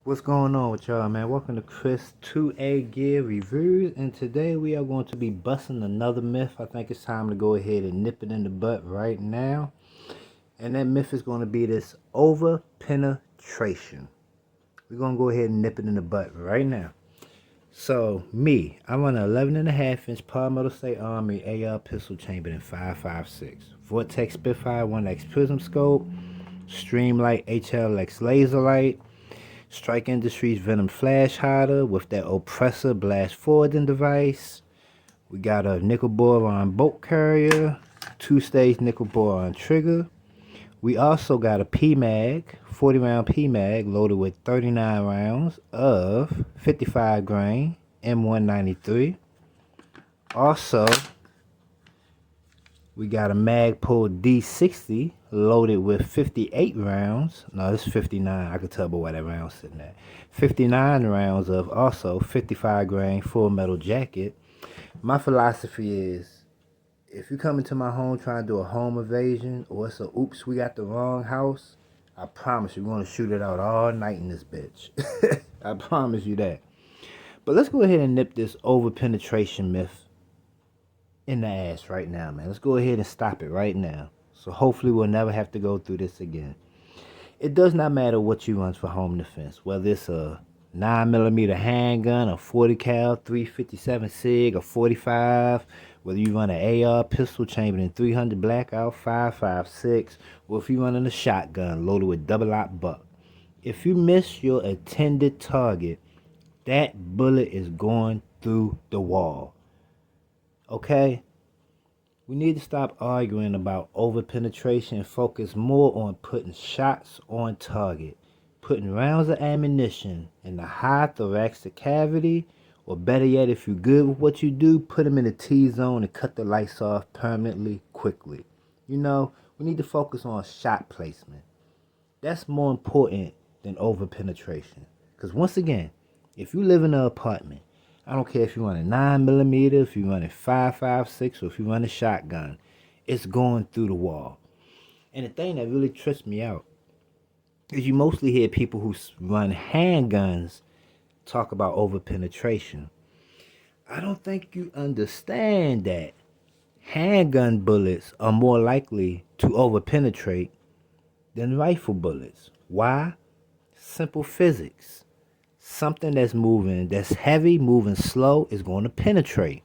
What's going on with y'all, man? Welcome to Chris 2A Gear Reviews, and today we are going to be busting another myth. I think it's time to go ahead and nip it in the butt right now. And that myth is going to be this over penetration. We're going to go ahead and nip it in the butt right now. So, I run an 11.5-inch polymetal state armory AR pistol chambered in 5.56. Vortex Spitfire 1X prism scope, Streamlight HLX laser light, Strike Industries Venom flash hider with that oppressor blast forwarding device. We got a nickel boron bolt carrier, 2-stage nickel boron trigger. We also got a PMAG, 40 round PMAG loaded with 39 rounds of 55 grain M193. Also, we got a Magpul D60 loaded with 58 rounds. No, it's 59. I could tell by where that round's sitting at. 59 rounds of also 55 grain full metal jacket. My philosophy is, if you come into my home trying to do a home invasion, or it's a oops, we got the wrong house, I promise you're going to shoot it out all night in this bitch. I promise you that. But let's go ahead and nip this over penetration myth in the ass right now, man. Let's go ahead and stop it right now. So hopefully we'll never have to go through this again. It does not matter what you run for home defense, whether it's a 9mm handgun, a 40 cal 357 SIG, a 45, whether you run an AR pistol chambered in 300 blackout 5.56, or if you running a shotgun loaded with double aught buck. If you miss your intended target, that bullet is going through the wall. Okay? We need to stop arguing about over penetration and focus more on putting shots on target. Putting rounds of ammunition in the high thoracic cavity, or better yet, if you're good with what you do, put them in the T-zone and cut the lights off permanently, quickly. You know, we need to focus on shot placement. That's more important than over penetration. Because once again, if you live in an apartment, I don't care if you run a 9mm, if you run a 5.56, or if you run a shotgun, it's going through the wall. And the thing that really trips me out is you mostly hear people who run handguns talk about over penetration. I don't think you understand that handgun bullets are more likely to over penetrate than rifle bullets. Why? Simple physics. Something that's moving, that's heavy, moving slow, is going to penetrate.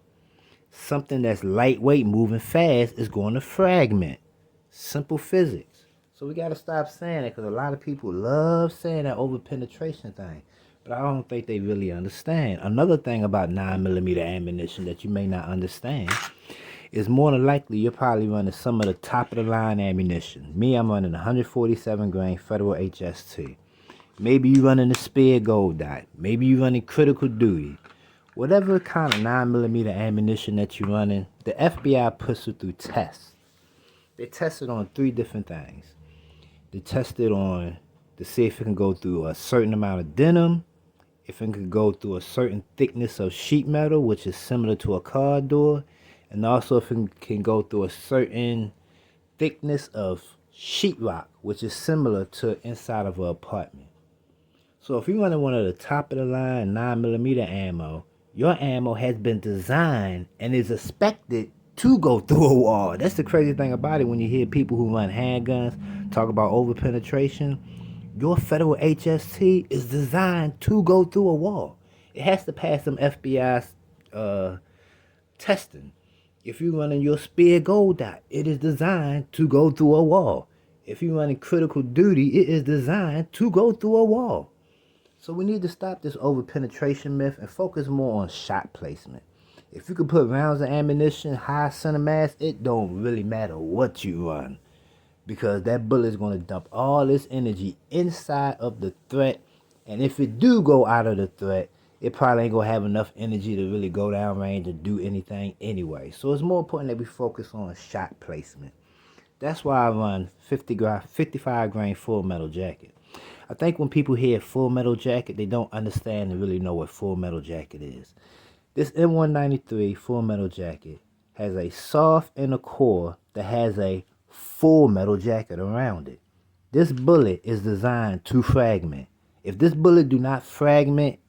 Something that's lightweight, moving fast, is going to fragment. Simple physics. So we got to stop saying that, because a lot of people love saying that over penetration thing. But I don't think they really understand. Another thing about 9mm ammunition that you may not understand is more than likely you're probably running some of the top of the line ammunition. Me, I'm running 147 grain Federal HST. Maybe you running a Spear Gold Dot. Maybe you running Critical Duty. Whatever kind of 9mm ammunition that you're running, the FBI puts it through tests. They test it on 3 different things. They test it on to see if it can go through a certain amount of denim, if it can go through a certain thickness of sheet metal, which is similar to a car door, and also if it can go through a certain thickness of sheetrock, which is similar to inside of an apartment. So if you're running one of the top of the line 9mm ammo, your ammo has been designed and is expected to go through a wall. That's the crazy thing about it when you hear people who run handguns talk about over penetration. Your Federal HST is designed to go through a wall. It has to pass some FBI testing. If you're running your Spear Gold Dot, it is designed to go through a wall. If you're running Critical Duty, it is designed to go through a wall. So we need to stop this over penetration myth and focus more on shot placement. If you can put rounds of ammunition high center mass, it don't really matter what you run, because that bullet is going to dump all its energy inside of the threat. And if it do go out of the threat, it probably ain't going to have enough energy to really go down range and do anything anyway. So it's more important that we focus on shot placement. That's why I run 55 grain full metal jacket. I think when people hear full metal jacket, they don't understand and really know what full metal jacket is. This M193 full metal jacket has a soft inner core that has a full metal jacket around it. This bullet is designed to fragment. If this bullet do not fragment,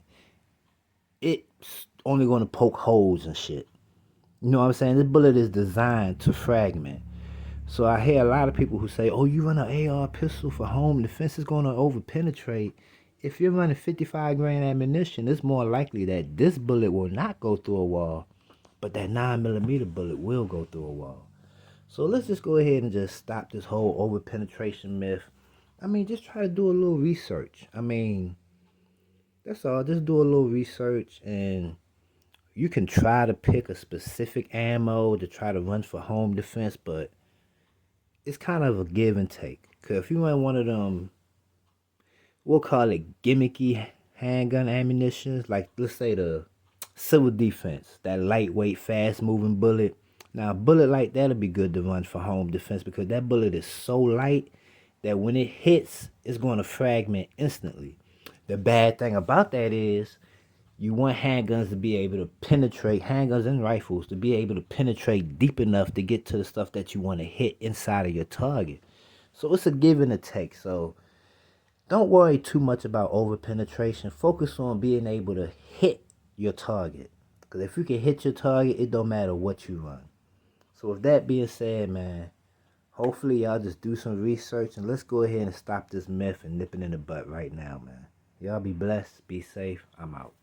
it's only going to poke holes and shit. You know what I'm saying? This bullet is designed to fragment. So I hear a lot of people who say, oh, you run an AR pistol for home defense, is going to over penetrate. If you're running 55 grain ammunition, it's more likely that this bullet will not go through a wall, but that 9mm bullet will go through a wall. So let's just go ahead and just stop this whole over penetration myth. I mean, just try to do a little research. I mean, that's all. Just do a little research, and you can try to pick a specific ammo to try to run for home defense, but it's kind of a give and take. Because if you run one of them, we'll call it gimmicky handgun ammunitions, like let's say the civil defense, that lightweight, fast moving bullet. Now, a bullet like that'll be good to run for home defense because that bullet is so light that when it hits, it's going to fragment instantly. The bad thing about that is you want handguns to be able to penetrate, handguns and rifles to be able to penetrate deep enough to get to the stuff that you want to hit inside of your target. So it's a give and a take. So don't worry too much about over penetration. Focus on being able to hit your target. Because if you can hit your target, it don't matter what you run. So with that being said, man, hopefully y'all just do some research and let's go ahead and stop this myth and nip it in the butt right now, man. Y'all be blessed, be safe. I'm out.